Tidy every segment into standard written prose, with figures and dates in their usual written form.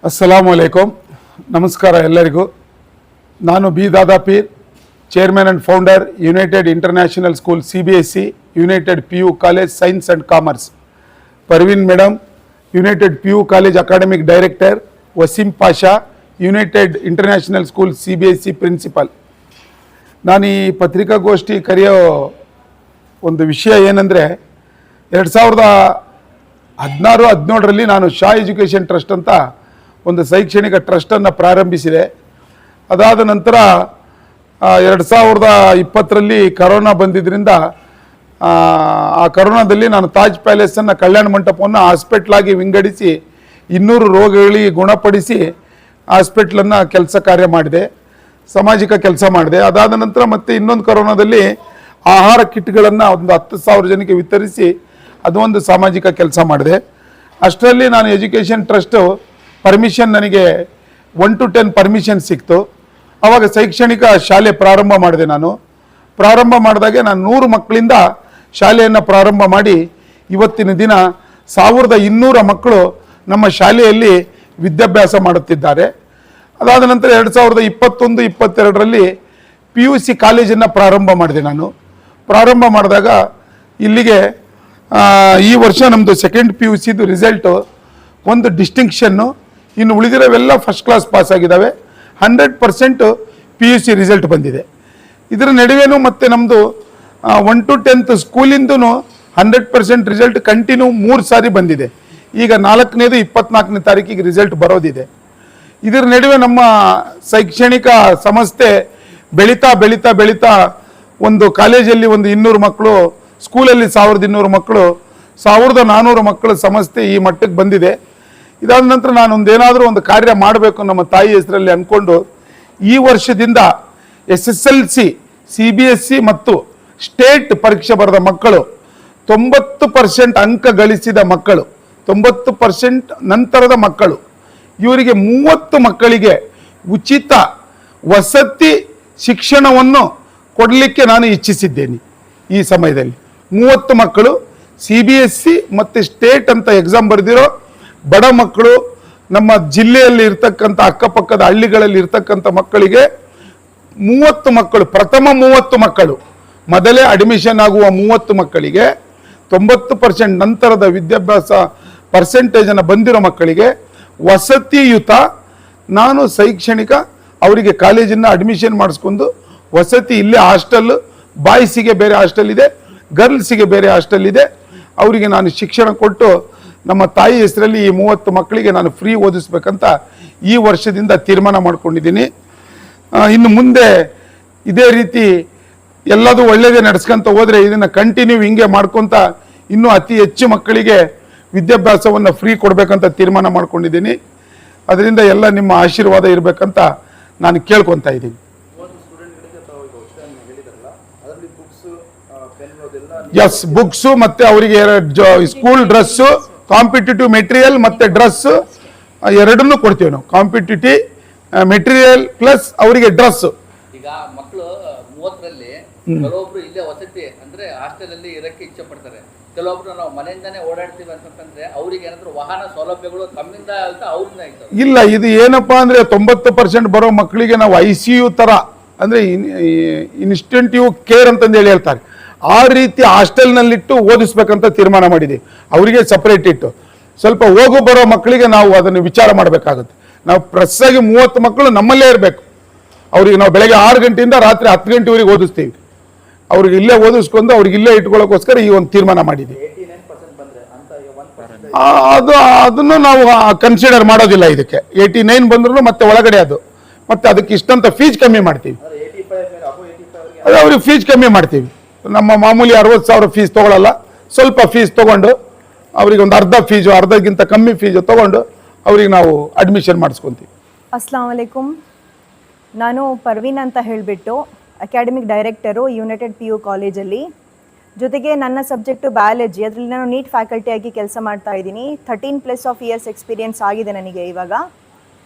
ಅಸ್ಸಲಾಮು ಅಲೈಕುಮ್. ನಮಸ್ಕಾರ ಎಲ್ಲರಿಗೂ. ನಾನು B Dadapeer, chairman and founder, United International School CBSE, United PU college science and commerce. Parveen madam, United PU college academic director. Waseem Pasha, United International School CBSE principal. ನಾನು ಈ ಪತ್ರಿಕಾಗೋಷ್ಠಿ ಕರೆಯೋ ಒಂದು ವಿಷಯ ಏನಂದರೆ, 2016-17ರಲ್ಲಿ ನಾನು ಶಾ ಎಜುಕೇಷನ್ ಟ್ರಸ್ಟ್ ಅಂತ ಒಂದು ಶೈಕ್ಷಣಿಕ ಟ್ರಸ್ಟನ್ನು ಪ್ರಾರಂಭಿಸಿದೆ. ಅದಾದ ನಂತರ 2020ರಲ್ಲಿ ಕರೋನಾ ಬಂದಿದ್ದರಿಂದ ಆ ಕರೋನಾದಲ್ಲಿ ನಾನು ತಾಜ್ ಪ್ಯಾಲೇಸನ್ನು, ಕಲ್ಯಾಣ ಮಂಟಪವನ್ನು ಹಾಸ್ಪಿಟ್ಲಾಗಿ ವಿಂಗಡಿಸಿ 200 ರೋಗಿಗಳಿಗೆ ಗುಣಪಡಿಸಿ ಹಾಸ್ಪಿಟ್ಲನ್ನು ಕೆಲಸ ಕಾರ್ಯ ಮಾಡಿದೆ, ಸಾಮಾಜಿಕ ಕೆಲಸ ಮಾಡಿದೆ. ಅದಾದ ನಂತರ ಮತ್ತೆ ಇನ್ನೊಂದು ಕರೋನಾದಲ್ಲಿ ಆಹಾರ ಕಿಟ್ಗಳನ್ನು ಒಂದು 10,000 ಜನಕ್ಕೆ ವಿತರಿಸಿ ಅದು ಒಂದು ಸಾಮಾಜಿಕ ಕೆಲಸ ಮಾಡಿದೆ. ಅಷ್ಟರಲ್ಲಿ ನಾನು ಎಜುಕೇಷನ್ ಟ್ರಸ್ಟು ಪರ್ಮಿಷನ್, ನನಗೆ 1 to 10 ಪರ್ಮಿಷನ್ ಸಿಕ್ತು. ಆವಾಗ ಶೈಕ್ಷಣಿಕ ಶಾಲೆ ಪ್ರಾರಂಭ ಮಾಡಿದೆ. ನಾನು ಪ್ರಾರಂಭ ಮಾಡಿದಾಗೆ ನಾನು 100 ಮಕ್ಕಳಿಂದ ಶಾಲೆಯನ್ನು ಪ್ರಾರಂಭ ಮಾಡಿ ಇವತ್ತಿನ ದಿನ 1200 ಮಕ್ಕಳು ನಮ್ಮ ಶಾಲೆಯಲ್ಲಿ ವಿದ್ಯಾಭ್ಯಾಸ ಮಾಡುತ್ತಿದ್ದಾರೆ. ಅದಾದ ನಂತರ 2021-22ರಲ್ಲಿ PUC ಕಾಲೇಜನ್ನು ಪ್ರಾರಂಭ ಮಾಡಿದೆ. ನಾನು ಪ್ರಾರಂಭ ಮಾಡಿದಾಗ ಇಲ್ಲಿಗೆ ಈ ವರ್ಷ ನಮ್ಮದು ಸೆಕೆಂಡ್ PUCದು ರಿಸಲ್ಟು ಒಂದು ಡಿಸ್ಟಿಂಕ್ಷನ್ನು, ಇನ್ನು ಉಳಿದಿರೋವೆಲ್ಲ ಫಸ್ಟ್ ಕ್ಲಾಸ್ ಪಾಸ್ ಆಗಿದ್ದಾವೆ. 100% PUC ರಿಸಲ್ಟ್ ಬಂದಿದೆ. ಇದರ ನಡುವೆನೂ ಮತ್ತು ನಮ್ಮದು 1 to 10th ಸ್ಕೂಲಿಂದೂ 100% ರಿಸಲ್ಟ್ ಕಂಟಿನ್ಯೂ 3 ಸಾರಿ ಬಂದಿದೆ. ಈಗ 4ನೇದು 24ನೇ ತಾರೀಕಿಗೆ ರಿಸಲ್ಟ್ ಬರೋದಿದೆ. ಇದರ ನಡುವೆ ನಮ್ಮ ಶೈಕ್ಷಣಿಕ ಸಂಸ್ಥೆ ಬೆಳೀತಾ ಬೆಳೀತಾ ಬೆಳೀತಾ ಒಂದು ಕಾಲೇಜಲ್ಲಿ ಒಂದು 200 ಮಕ್ಕಳು, ಸ್ಕೂಲಲ್ಲಿ 1200 ಮಕ್ಕಳು, 1400 ಮಕ್ಕಳ ಸಂಸ್ಥೆ ಈ ಮಟ್ಟಕ್ಕೆ ಬಂದಿದೆ. ಇದಾದ ನಂತರ ನಾನು ಒಂದೇನಾದರೂ ಒಂದು ಕಾರ್ಯ ಮಾಡಬೇಕು ನಮ್ಮ ತಾಯಿ ಹೆಸರಲ್ಲಿ ಅಂದ್ಕೊಂಡು ಈ ವರ್ಷದಿಂದ SSLC, CBSE ಮತ್ತು ಸ್ಟೇಟ್ ಪರೀಕ್ಷೆ ಬರೆದ ಮಕ್ಕಳು, 90% ಅಂಕ ಗಳಿಸಿದ ಮಕ್ಕಳು, 90% ನಂತರದ ಮಕ್ಕಳು, ಇವರಿಗೆ 30 ಮಕ್ಕಳಿಗೆ ಉಚಿತ ವಸತಿ ಶಿಕ್ಷಣವನ್ನು ಕೊಡಲಿಕ್ಕೆ ನಾನು ಇಚ್ಛಿಸಿದ್ದೇನೆ. ಈ ಸಮಯದಲ್ಲಿ 30 ಮಕ್ಕಳು CBSE ಮತ್ತು ಸ್ಟೇಟ್ ಅಂತ ಎಕ್ಸಾಮ್ ಬರೆದಿರೋ ಬಡ ಮಕ್ಕಳು, ನಮ್ಮ ಜಿಲ್ಲೆಯಲ್ಲಿ ಇರ್ತಕ್ಕಂಥ ಅಕ್ಕಪಕ್ಕದ ಹಳ್ಳಿಗಳಲ್ಲಿ ಇರ್ತಕ್ಕಂಥ ಮಕ್ಕಳಿಗೆ 30 ಮಕ್ಕಳು, ಪ್ರಥಮ 30 ಮಕ್ಕಳು, ಮೊದಲೇ ಅಡ್ಮಿಷನ್ ಆಗುವ 30 ಮಕ್ಕಳಿಗೆ 90% ನಂತರದ ವಿದ್ಯಾಭ್ಯಾಸ ಪರ್ಸೆಂಟೇಜನ್ನು ಬಂದಿರೋ ಮಕ್ಕಳಿಗೆ ವಸತಿಯುತ ನಾನು ಶೈಕ್ಷಣಿಕ ಅವರಿಗೆ ಕಾಲೇಜನ್ನು ಅಡ್ಮಿಷನ್ ಮಾಡಿಸ್ಕೊಂಡು ವಸತಿ, ಇಲ್ಲೇ ಹಾಸ್ಟೆಲ್, ಬಾಯ್ಸಿಗೆ ಬೇರೆ ಹಾಸ್ಟೆಲ್ ಇದೆ, ಗರ್ಲ್ಸಿಗೆ ಬೇರೆ ಹಾಸ್ಟೆಲ್ ಇದೆ, ಅವರಿಗೆ ನಾನು ಶಿಕ್ಷಣ ಕೊಟ್ಟು ನಮ್ಮ ತಾಯಿ ಹೆಸರಲ್ಲಿ ಈ 30 ಮಕ್ಕಳಿಗೆ ನಾನು ಫ್ರೀ ಓದಿಸ್ಬೇಕಂತ ಈ ವರ್ಷದಿಂದ ತೀರ್ಮಾನ ಮಾಡ್ಕೊಂಡಿದ್ದೀನಿ. ಇನ್ನು ಮುಂದೆ ಇದೇ ರೀತಿ ಎಲ್ಲದೂ ಒಳ್ಳೆಯದೇ ನಡೆಸ್ಕೊಂತ ಹೋದರೆ ಇದನ್ನು ಕಂಟಿನ್ಯೂ ಹಿಂಗೆ ಮಾಡ್ಕೊತ ಇನ್ನೂ ಅತಿ ಹೆಚ್ಚು ಮಕ್ಕಳಿಗೆ ವಿದ್ಯಾಭ್ಯಾಸವನ್ನು ಫ್ರೀ ಕೊಡಬೇಕಂತ ತೀರ್ಮಾನ ಮಾಡ್ಕೊಂಡಿದ್ದೀನಿ. ಅದರಿಂದ ಎಲ್ಲ ನಿಮ್ಮ ಆಶೀರ್ವಾದ ಇರಬೇಕಂತ ನಾನು ಕೇಳ್ಕೊತಾ ಇದ್ದೀನಿ. ಎಸ್, ಬುಕ್ಸು ಮತ್ತು ಅವರಿಗೆ ಸ್ಕೂಲ್ ಡ್ರೆಸ್ಸು, ಕಾಂಪಿಟೇಟಿವ್ ಮೆಟೀರಿಯಲ್ ಮತ್ತು ಡ್ರೆಸ್ ಎರಡನ್ನೂ ಕೊಡ್ತೀವಿ ನಾವು. ಕಾಂಪಿಟೇಟಿವ್ ಮೆಟೀರಿಯಲ್ ಪ್ಲಸ್ ಅವರಿಗೆ ಡ್ರೆಸ್. ಈಗ ಮಕ್ಕಳು 30ರಲ್ಲಿ ಕೆಲವೊಬ್ರು ಇಲ್ಲೇ ವಸತಿ ಅಂದ್ರೆ ಹಾಸ್ಟೆಲ್ ಅಲ್ಲಿ ಇರಕ್ಕೆ ಇಚ್ಛೆ ಪಡ್ತಾರೆ, ಕೆಲವೊಬ್ರು ನಾವು ಮನೆಯಿಂದಾನೇ ಓಡಾಡ್ತೀವಿ ಅಂತಂದ್ರೆ ಅವ್ರಿಗೆ ಏನಾದ್ರು ವಾಹನ ಸೌಲಭ್ಯಗಳು ತಮ್ಮಿಂದ ಆಯ್ತಾ ಅವ್ರಿಂದ ಆಯ್ತು? ಇಲ್ಲ, ಇದು ಏನಪ್ಪಾ ಅಂದ್ರೆ 90% ಬರೋ ಮಕ್ಕಳಿಗೆ ನಾವು ICU ತರ ಅಂದ್ರೆ ಇನ್ಸ್ಟೆಂಟಿವ್ ಕೇರ್ ಅಂತಂದು ಹೇಳ್ತಾರೆ, ಆ ರೀತಿ ಹಾಸ್ಟೆಲ್ನಲ್ಲಿಟ್ಟು ಓದಿಸ್ಬೇಕಂತ ತೀರ್ಮಾನ ಮಾಡಿದ್ದೀವಿ. ಅವರಿಗೆ ಸಪ್ರೇಟ್ ಇಟ್ಟು ಸ್ವಲ್ಪ ಹೋಗು ಬರೋ ಮಕ್ಕಳಿಗೆ ನಾವು ಅದನ್ನು ವಿಚಾರ ಮಾಡಬೇಕಾಗುತ್ತೆ. ನಾವು ಪ್ರೆಸ್ ಆಗಿ 30 ಮಕ್ಕಳು ನಮ್ಮಲ್ಲೇ ಇರಬೇಕು. ಅವ್ರಿಗೆ ನಾವು ಬೆಳಗ್ಗೆ 6 ಗಂಟೆಯಿಂದ ರಾತ್ರಿ 10 ಗಂಟೆವರೆಗೆ ಓದಿಸ್ತೀವಿ. ಅವ್ರಿಗೆ ಇಲ್ಲೇ ಓದಿಸ್ಕೊಂಡು ಅವ್ರಿಗೆ ಇಲ್ಲೇ ಇಟ್ಕೊಳ್ಳೋಕ್ಕೋಸ್ಕರ ಈ ಒಂದು ತೀರ್ಮಾನ ಮಾಡಿದ್ದೀವಿ. ಅದನ್ನು ನಾವು ಕನ್ಸಿಡರ್ ಮಾಡೋದಿಲ್ಲ. ಇದಕ್ಕೆ 89 ಬಂದ್ರೂ ಮತ್ತೆ ಒಳಗಡೆ ಅದು ಮತ್ತೆ ಅದಕ್ಕೆ ಇಷ್ಟಂತ ಫೀಸ್ ಕಮ್ಮಿ ಮಾಡ್ತೀವಿ. ಅದು ಅವ್ರಿಗೆ ಫೀಸ್ ಕಮ್ಮಿ ಮಾಡ್ತೀವಿ. ನಮ್ಮ ಮಾಮೂಲಿ 60,000 ಫೀಸ್ ತೊಗೊಳ್ಳಲ್ಲ, ಸ್ವಲ್ಪ ಫೀಸ್ ತೊಗೊಂಡು ಅವ್ರಿಗೆ ಒಂದು ಅರ್ಧ ಫೀಸು, ಅರ್ಧಕ್ಕಿಂತ ಕಮ್ಮಿ ಫೀಸು ತೊಗೊಂಡು ಅವ್ರಿಗೆ ನಾವು ಅಡ್ಮಿಷನ್ ಮಾಡಿಸ್ಕೊತೀವಿ. ಅಸ್ಲಾಂ ವಲೈಕುಮ್. ನಾನು ಪರ್ವೀನ್ ಅಂತ ಹೇಳಿಬಿಟ್ಟು ಅಕಾಡೆಮಿಕ್ ಡೈರೆಕ್ಟರು ಯುನೈಟೆಡ್ PU ಕಾಲೇಜಲ್ಲಿ. ಜೊತೆಗೆ ನನ್ನ ಸಬ್ಜೆಕ್ಟು ಬಯಾಲಜಿ, ಅದರಲ್ಲಿ ನಾನು ನೀಟ್ ಫ್ಯಾಕಲ್ಟಿಯಾಗಿ ಕೆಲಸ ಮಾಡ್ತಾ ಇದ್ದೀನಿ. 13+ ಇಯರ್ಸ್ ಎಕ್ಸ್ಪೀರಿಯನ್ಸ್ ಆಗಿದೆ ನನಗೆ ಇವಾಗ.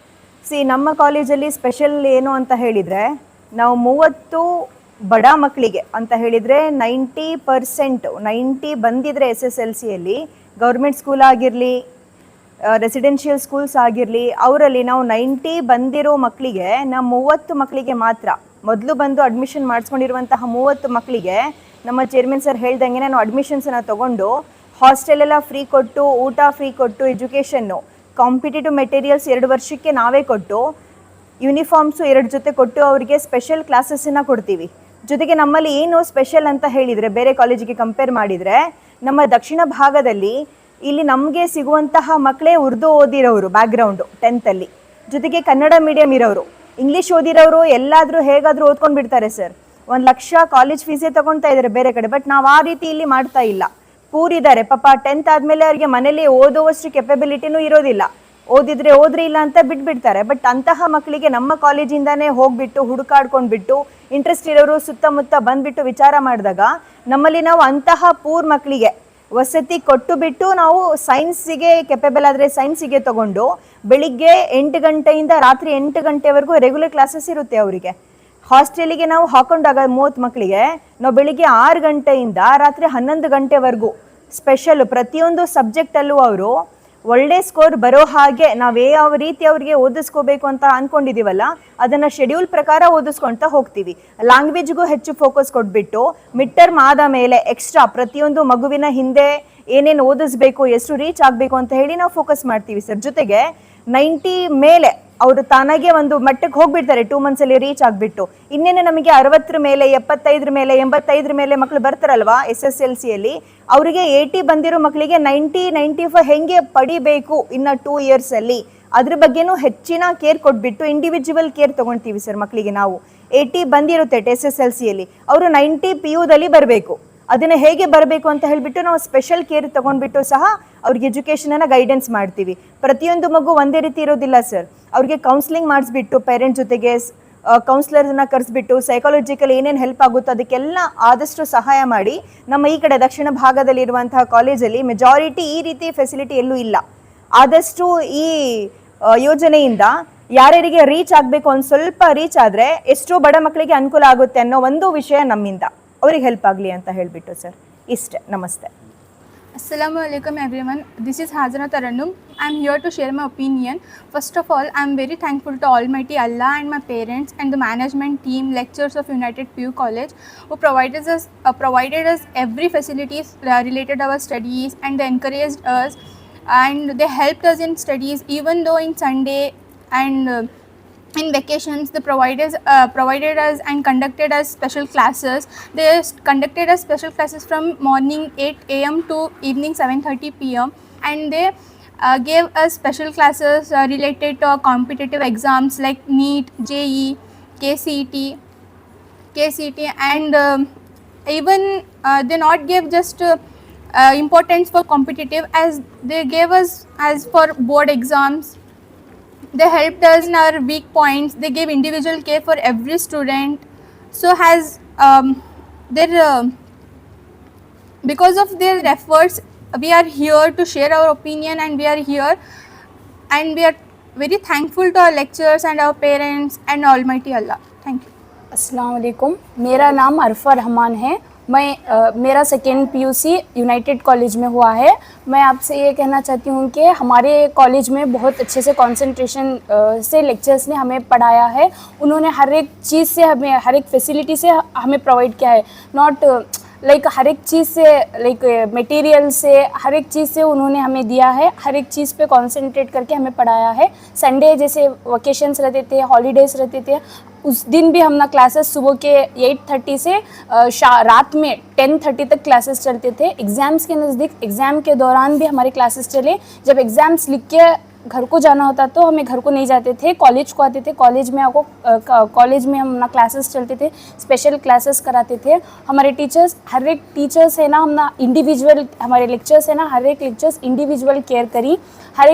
ನಮ್ಮ ಕಾಲೇಜಲ್ಲಿ ಸ್ಪೆಷಲ್ ಏನು ಅಂತ ಹೇಳಿದರೆ, ನಾವು 30 ಬಡ ಮಕ್ಕಳಿಗೆ ಅಂತ ಹೇಳಿದರೆ 90% 90 ಬಂದಿದ್ರೆ SSLCಯಲ್ಲಿ ಗೌರ್ಮೆಂಟ್ ಸ್ಕೂಲ್ ಆಗಿರಲಿ ರೆಸಿಡೆನ್ಷಿಯಲ್ ಸ್ಕೂಲ್ಸ್ ಆಗಿರಲಿ, ಅವರಲ್ಲಿ ನಾವು 90 ಬಂದಿರೋ ಮಕ್ಕಳಿಗೆ ನಾವು 30 ಮಕ್ಕಳಿಗೆ ಮಾತ್ರ, ಮೊದಲು ಬಂದು ಅಡ್ಮಿಷನ್ ಮಾಡಿಸ್ಕೊಂಡಿರುವಂತಹ 30 ಮಕ್ಕಳಿಗೆ ನಮ್ಮ ಚೇರ್ಮನ್ ಸರ್ ಹೇಳ್ದಂಗೆ ನಾವು ಅಡ್ಮಿಷನ್ಸನ್ನು ತೊಗೊಂಡು ಹಾಸ್ಟೆಲೆಲ್ಲ ಫ್ರೀ ಕೊಟ್ಟು, ಊಟ ಫ್ರೀ ಕೊಟ್ಟು, ಎಜುಕೇಷನ್ನು, ಕಾಂಪಿಟೇಟಿವ್ ಮೆಟೀರಿಯಲ್ಸ್ 2 ವರ್ಷಕ್ಕೆ ನಾವೇ ಕೊಟ್ಟು, ಯೂನಿಫಾರ್ಮ್ಸು 2 ಜೊತೆ ಕೊಟ್ಟು ಅವರಿಗೆ ಸ್ಪೆಷಲ್ ಕ್ಲಾಸಸ್ಸನ್ನು ಕೊಡ್ತೀವಿ. ಜೊತೆಗೆ ನಮ್ಮಲ್ಲಿ ಏನು ಸ್ಪೆಷಲ್ ಅಂತ ಹೇಳಿದರೆ ಬೇರೆ ಕಾಲೇಜಿಗೆ ಕಂಪೇರ್ ಮಾಡಿದರೆ, ನಮ್ಮ ದಕ್ಷಿಣ ಭಾಗದಲ್ಲಿ ಇಲ್ಲಿ ನಮಗೆ ಸಿಗುವಂತಹ ಮಕ್ಕಳೇ ಉರ್ದು ಓದಿರೋರು ಬ್ಯಾಕ್ಗ್ರೌಂಡು 10th ಜೊತೆಗೆ ಕನ್ನಡ ಮೀಡಿಯಮ್ ಇರೋರು, ಇಂಗ್ಲೀಷ್ ಓದಿರೋರು ಎಲ್ಲಾದರೂ ಹೇಗಾದರೂ ಓದ್ಕೊಂಡು ಬಿಡ್ತಾರೆ ಸರ್. 1 ಲಕ್ಷ ಕಾಲೇಜ್ ಫೀಸೇ ತೊಗೊಳ್ತಾ ಇದ್ದಾರೆ ಬೇರೆ ಕಡೆ. ಬಟ್ ನಾವು ಆ ರೀತಿ ಇಲ್ಲಿ ಮಾಡ್ತಾ ಇಲ್ಲ. ಪೂರಿದ್ದಾರೆ ಪಾಪ, 10th ಆದಮೇಲೆ ಅವರಿಗೆ ಮನೇಲಿ ಓದುವಷ್ಟು ಕೆಪಬಿಲಿಟಿನೂ ಇರೋದಿಲ್ಲ, ಓದಿದ್ರೆ ಓದ್ರಿ ಇಲ್ಲ ಅಂತ ಬಿಟ್ಬಿಡ್ತಾರೆ. ಬಟ್ ಅಂತಹ ಮಕ್ಕಳಿಗೆ ನಮ್ಮ ಕಾಲೇಜಿಂದಾನೇ ಹೋಗ್ಬಿಟ್ಟು ಹುಡುಕಾಡ್ಕೊಂಡ್ಬಿಟ್ಟು ಇಂಟ್ರೆಸ್ಟ್ ಇರೋರು ಸುತ್ತಮುತ್ತ ಬಂದ್ಬಿಟ್ಟು ವಿಚಾರ ಮಾಡಿದಾಗ ನಮ್ಮಲ್ಲಿ ನಾವು ಅಂತಹ ಪೂರ್ ಮಕ್ಕಳಿಗೆ ವಸತಿ ಕೊಟ್ಟು ಬಿಟ್ಟು ನಾವು ಸೈನ್ಸಿಗೆ ಕೆಪಬಲ್ ಆದರೆ ಸೈನ್ಸಿಗೆ ತಗೊಂಡು ಬೆಳಿಗ್ಗೆ 8 ಗಂಟೆಯಿಂದ ರಾತ್ರಿ 8 ಗಂಟೆವರೆಗೂ ರೆಗ್ಯುಲರ್ ಕ್ಲಾಸಸ್ ಇರುತ್ತೆ ಅವರಿಗೆ. ಹಾಸ್ಟೆಲಿಗೆ ನಾವು ಹಾಕೊಂಡಾಗ 30 ಮಕ್ಕಳಿಗೆ ನಾವು ಬೆಳಿಗ್ಗೆ 6 ಗಂಟೆಯಿಂದ ರಾತ್ರಿ 11 ಗಂಟೆವರೆಗೂ ಸ್ಪೆಷಲ್ ಪ್ರತಿಯೊಂದು ಸಬ್ಜೆಕ್ಟಲ್ಲೂ ಅವರು ಒಳ್ಳೆ ಸ್ಕೋರ್ ಬರೋ ಹಾಗೆ ನಾವು ಯಾವ ರೀತಿ ಅವರಿಗೆ ಓದಿಸ್ಕೋಬೇಕು ಅಂತ ಅಂದ್ಕೊಂಡಿದ್ದೀವಲ್ಲ ಅದನ್ನು ಶೆಡ್ಯೂಲ್ ಪ್ರಕಾರ ಓದಿಸ್ಕೊಳ್ತಾ ಹೋಗ್ತೀವಿ. ಲ್ಯಾಂಗ್ವೇಜ್ಗೂ ಹೆಚ್ಚು ಫೋಕಸ್ ಕೊಟ್ಬಿಟ್ಟು ಮಿಡ್ ಟರ್ಮ್ ಆದ ಮೇಲೆ ಎಕ್ಸ್ಟ್ರಾ ಪ್ರತಿಯೊಂದು ಮಗುವಿನ ಹಿಂದೆ ಏನೇನು ಓದಿಸ್ಬೇಕು, ಎಷ್ಟು ರೀಚ್ ಆಗಬೇಕು ಅಂತ ಹೇಳಿ ನಾವು ಫೋಕಸ್ ಮಾಡ್ತೀವಿ ಸರ್. ಜೊತೆಗೆ 90 ಮೇಲೆ ಅವರು ತಾನಾಗೆ ಒಂದು ಮಟ್ಟಕ್ಕೆ ಹೋಗ್ಬಿಡ್ತಾರೆ 2 ಮಂತ್ಸಲ್ಲಿ ರೀಚ್ ಆಗಿಬಿಟ್ಟು. ಇನ್ನೇನು ನಮಗೆ 60 ಮೇಲೆ 75 ಮೇಲೆ 85 ಮೇಲೆ ಮಕ್ಕಳು ಬರ್ತಾರಲ್ವಾ SSLCಯಲ್ಲಿ, ಅವರಿಗೆ 80 ಬಂದಿರೋ ಮಕ್ಕಳಿಗೆ 90 95 ಹೆಂಗೆ ಪಡಿಬೇಕು ಇನ್ನು 2 ಇಯರ್ಸಲ್ಲಿ ಅದ್ರ ಬಗ್ಗೆನೂ ಹೆಚ್ಚಿನ ಕೇರ್ ಕೊಟ್ಬಿಟ್ಟು ಇಂಡಿವಿಜುವಲ್ ಕೇರ್ ತೊಗೊಳ್ತೀವಿ ಸರ್. ಮಕ್ಕಳಿಗೆ ನಾವು 80 ಬಂದಿರುತ್ತೆ SSLCಯಲ್ಲಿ, ಅವರು 90 PUದಲ್ಲಿ ಬರಬೇಕು. ಅದನ್ನು ಹೇಗೆ ಬರಬೇಕು ಅಂತ ಹೇಳಿಬಿಟ್ಟು ನಾವು ಸ್ಪೆಷಲ್ ಕೇರ್ ತೊಗೊಂಡ್ಬಿಟ್ಟು ಸಹ ಅವ್ರಿಗೆ ಎಜುಕೇಷನನ್ನು ಗೈಡೆನ್ಸ್ ಮಾಡ್ತೀವಿ. ಪ್ರತಿಯೊಂದು ಮಗು ಒಂದೇ ರೀತಿ ಇರೋದಿಲ್ಲ ಸರ್. ಅವ್ರಿಗೆ ಕೌನ್ಸ್ಲಿಂಗ್ ಮಾಡಿಸ್ಬಿಟ್ಟು ಪೇರೆಂಟ್ ಜೊತೆಗೆ ಕೌನ್ಸ್ಲರ್ನ ಕರೆಸ್ಬಿಟ್ಟು ಸೈಕಾಲಜಿಕಲ್ ಏನೇನು ಹೆಲ್ಪ್ ಆಗುತ್ತೋ ಅದಕ್ಕೆಲ್ಲ ಆದಷ್ಟು ಸಹಾಯ ಮಾಡಿ ನಮ್ಮ ಈ ಕಡೆ ದಕ್ಷಿಣ ಭಾಗದಲ್ಲಿರುವಂತಹ ಕಾಲೇಜಲ್ಲಿ ಮೆಜಾರಿಟಿ ಈ ರೀತಿ ಫೆಸಿಲಿಟಿ ಎಲ್ಲೂ ಇಲ್ಲ. ಆದಷ್ಟು ಈ ಯೋಜನೆಯಿಂದ ಯಾರ್ಯಾರಿಗೆ ರೀಚ್ ಆಗಬೇಕು, ಒಂದು ಸ್ವಲ್ಪ ರೀಚ್ ಆದರೆ ಎಷ್ಟೋ ಬಡ ಮಕ್ಕಳಿಗೆ ಅನುಕೂಲ ಆಗುತ್ತೆ ಅನ್ನೋ ಒಂದು ವಿಷಯ ನಮ್ಮಿಂದ ಅವ್ರಿಗೆ ಹೆಲ್ಪ್ ಆಗಲಿ ಅಂತ ಹೇಳಿಬಿಟ್ಟು ಸರ್. ಇಷ್ಟೇ, ನಮಸ್ತೆ. Assalamu alaikum everyone. This is Hazana Tarannum. I am here to share my opinion. First of all, I am very thankful to Almighty Allah and my parents and the management team, lecturers of United PU College, who provided us every facilities related to our studies, and they encouraged us and they helped us in studies even though in Sunday and in vacations they provided us and conducted us special classes. They conducted us special classes from morning 8 a.m. to evening 7:30 p.m. and they gave us special classes related to competitive exams like NEET, JEE, KCET and even they not gave just importance for competitive, as they gave us as for board exams. They helped us in our weak points. They gave individual care for every student. So has because of their efforts, we are here to share our opinion, and we are here and we are very thankful to our lecturers and our parents and Almighty Allah. Thank you. अस्सलाम वालेकुम। मेरा नाम अरफा रहमान है। मेरा second PUC United college में हुआ है। मैं आपसे ये कहना चाहती हूँ कि हमारे कॉलेज में बहुत अच्छे से कंसंट्रेशन से लेक्चर्स ने हमें पढ़ाया है। उन्होंने हर एक चीज़ से हमें, हर एक फैसिलिटी से हमें प्रोवाइड किया है। नॉट लाइक हर एक चीज़ से, लाइक मटेरियल से, हर एक चीज़ से उन्होंने हमें दिया है। हर एक चीज़ पे कंसंट्रेट करके हमें पढ़ाया है। संडे जैसे वकेशंस रहते थे, हॉलीडेज़ रहते थे, उस दिन भी हम ना क्लासेस सुबह के 8:30 से रात में 10:30 तक क्लासेस चलते थे। एग्ज़ाम्स के नज़दीक, एग्ज़ाम के दौरान भी हमारे क्लासेस चले। जब एग्ज़ाम्स लिख के घर को जाना होता तो हमें घर को नहीं जाते थे, कॉलेज को आते थे। कॉलेज में कॉलेज में हम ना क्लासेस चलते थे, स्पेशल क्लासेस कराते थे। हमारे टीचर्स, हर एक टीचर्स है ना, हम ना इंडिविजुअल, हमारे लेक्चर्स है ना, हर एक लेक्चर्स इंडिविजुअल केयर करी। हर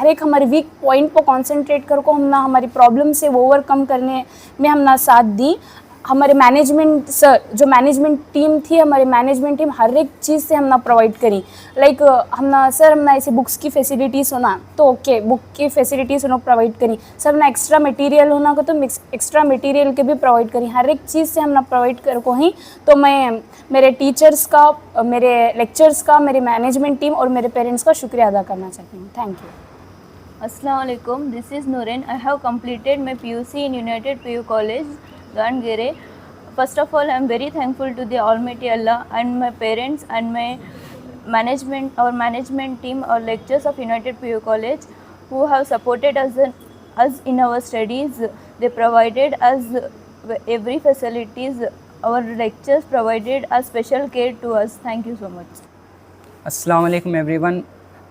एक हमारे वीक पॉइंट पर कॉन्सेंट्रेट कर को हम ना हमारी प्रॉब्लम से ओवरकम करने में हम ना साथ दी। हमारे मैनेजमेंट सर, जो मैनेजमेंट टीम थी, हमारी मैनेजमेंट टीम हर एक चीज़ से हम ना प्रोवाइड करी। लाइक हम ना सर, हम ना ऐसे बुक्स की फैसिलिटीज़ होना तो ओके, बुक की फैसिलिटीज़ होना प्रोवाइड करी। सर ना एक्स्ट्रा मटेरियल होना को तो एक्स्ट्रा मटेरियल के भी प्रोवाइड करी। हर एक चीज़ से हम ना प्रोवाइड कर को ही। तो मैं मेरे टीचर्स का, मेरे लेक्चर्स का, मेरे मैनेजमेंट टीम और मेरे पेरेंट्स का शुक्रिया अदा करना चाहती हूँ। Thank you. Assalamu alaikum. This is Nurin. I have completed my PUC in United PU College, Gangere. First of all, I am very thankful to the Almighty Allah and my parents and my management, our management team, our lecturers of United PU College, who have supported us in our studies. They provided us every facilities. Our lectures provided a special care to us. Thank you so much. Assalamu alaikum everyone.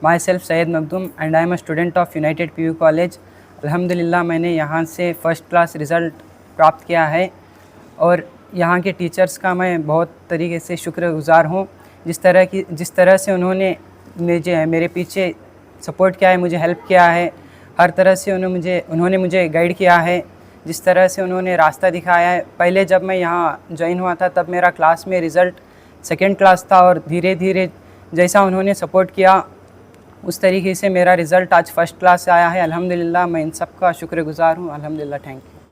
Myself Syed Magdum and I am a student of United PU College. अल्हम्दुलिल्लाह मैंने यहाँ से first class result प्राप्त किया है और यहाँ के टीचर्स का मैं बहुत तरीके से शुक्रगुज़ार हूँ। जिस तरह से उन्होंने मेरे पीछे सपोर्ट किया है, मुझे हेल्प किया है, हर तरह से उन्होंने मुझे गाइड किया है, जिस तरह से उन्होंने रास्ता दिखाया है। पहले जब मैं यहाँ ज्वाइन हुआ था तब मेरा क्लास में रिज़ल्ट सेकेंड क्लास था और धीरे धीरे जैसा उन्होंने सपोर्ट किया उस तरीके से मेरा रिज़ल्ट आज फ़र्स्ट क्लास से आया है। अल्हम्दुलिल्लाह मैं इन सब का शुक्रगुज़ार हूँ। अल्हम्दुलिल्लाह, थैंक यू।